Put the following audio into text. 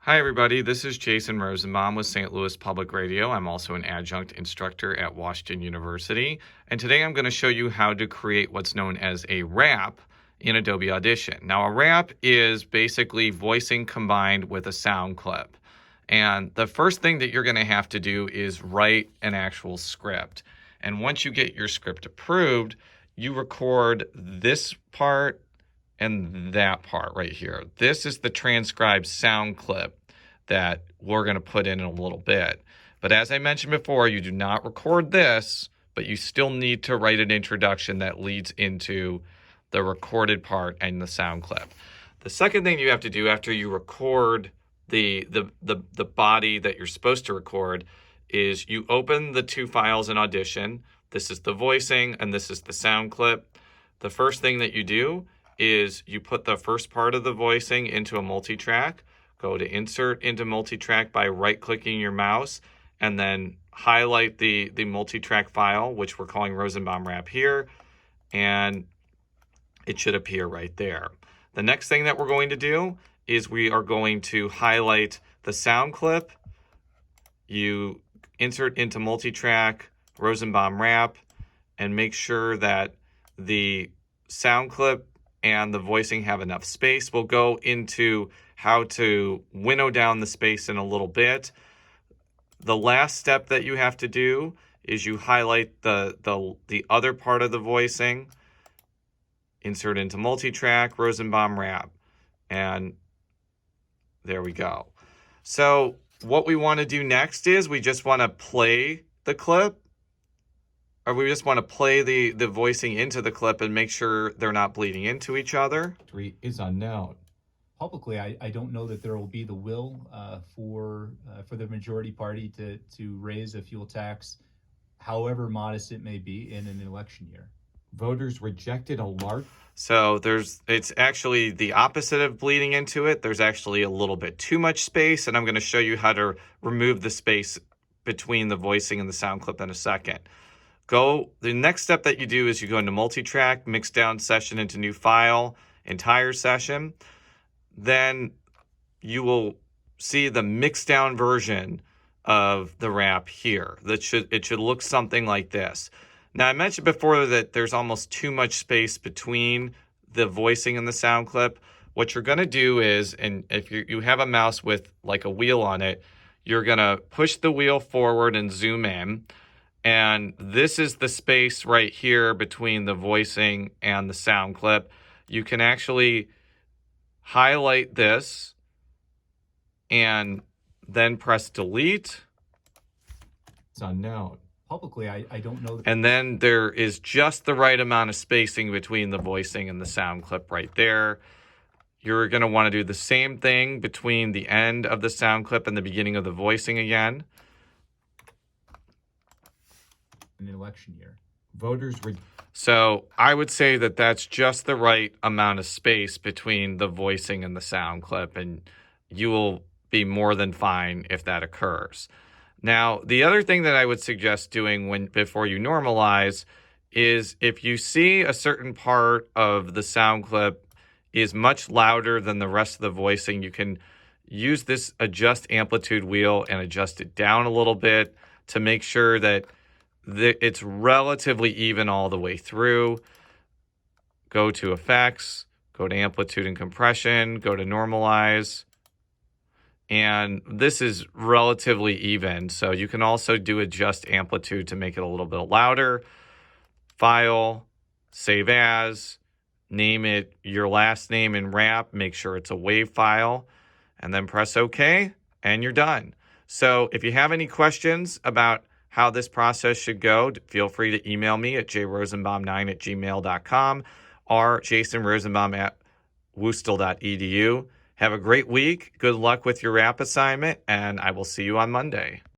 Hi everybody, this is Jason Rosenbaum with St. Louis Public Radio. I'm also an adjunct instructor at Washington University, and today I'm going to show you how to create what's known as a rap in Adobe Audition. Now, a rap is basically voicing combined with a sound clip, and the first thing that you're going to have to do is write an actual script. And once you get your script approved, you record this part and that part right here. This is the transcribed sound clip that we're going to put in a little bit. But as I mentioned before, you do not record this, but you still need to write an introduction that leads into the recorded part and the sound clip. The second thing you have to do after you record the body that you're supposed to record is you open the two files in Audition. This is the voicing and this is the sound clip. The first thing that you do is you put the first part of the voicing into a multi-track, go to Insert into Multi-Track by right-clicking your mouse, and then highlight the multi-track file, which we're calling Rosenbaum Rap here, and it should appear right there. The next thing that we're going to do is we are going to highlight the sound clip. You insert into multi-track, Rosenbaum Rap, and make sure that the sound clip and the voicing have enough space. We'll go into how to winnow down the space in a little bit. The last step that you have to do is you highlight the other part of the voicing, insert into multi-track, Rosenbaum Rap, and there we go. So what we want to do next is we just want to play the clip, or we just want to play the voicing into the clip and make sure they're not bleeding into each other. Is unknown. Publicly, I don't know that there will be the will for the majority party to raise a fuel tax, however modest it may be, in an election year. Voters rejected a large... So it's actually the opposite of bleeding into it. There's actually a little bit too much space, and I'm going to show you how to remove the space between the voicing and the sound clip in a second. The next step that you do is you go into multi-track, mix down session into new file, entire session. Then you will see the mixed down version of the rap here. It should look something like this. Now, I mentioned before that there's almost too much space between the voicing and the sound clip. What you're going to do is, and if you have a mouse with like a wheel on it, you're going to push the wheel forward and zoom in. And this is the space right here between the voicing and the sound clip. You can actually highlight this and then press delete. It's unknown. Publicly, I don't know. And then there is just the right amount of spacing between the voicing and the sound clip right there. You're going to want to do the same thing between the end of the sound clip and the beginning of the voicing again. An election year. So I would say that that's just the right amount of space between the voicing and the sound clip, and you will be more than fine if that occurs. Now, the other thing that I would suggest doing before you normalize is if you see a certain part of the sound clip is much louder than the rest of the voicing, you can use this adjust amplitude wheel and adjust it down a little bit to make sure that it's relatively even all the way through. Go to Effects, go to Amplitude and Compression, go to Normalize. And this is relatively even, so you can also do Adjust Amplitude to make it a little bit louder. File, Save As, name it your last name in rap, make sure it's a WAV file, and then press OK, and you're done. So if you have any questions about how this process should go, feel free to email me at jrosenbaum9@gmail.com or jasonrosenbaum@woostel.edu. Have a great week. Good luck with your rap assignment, and I will see you on Monday.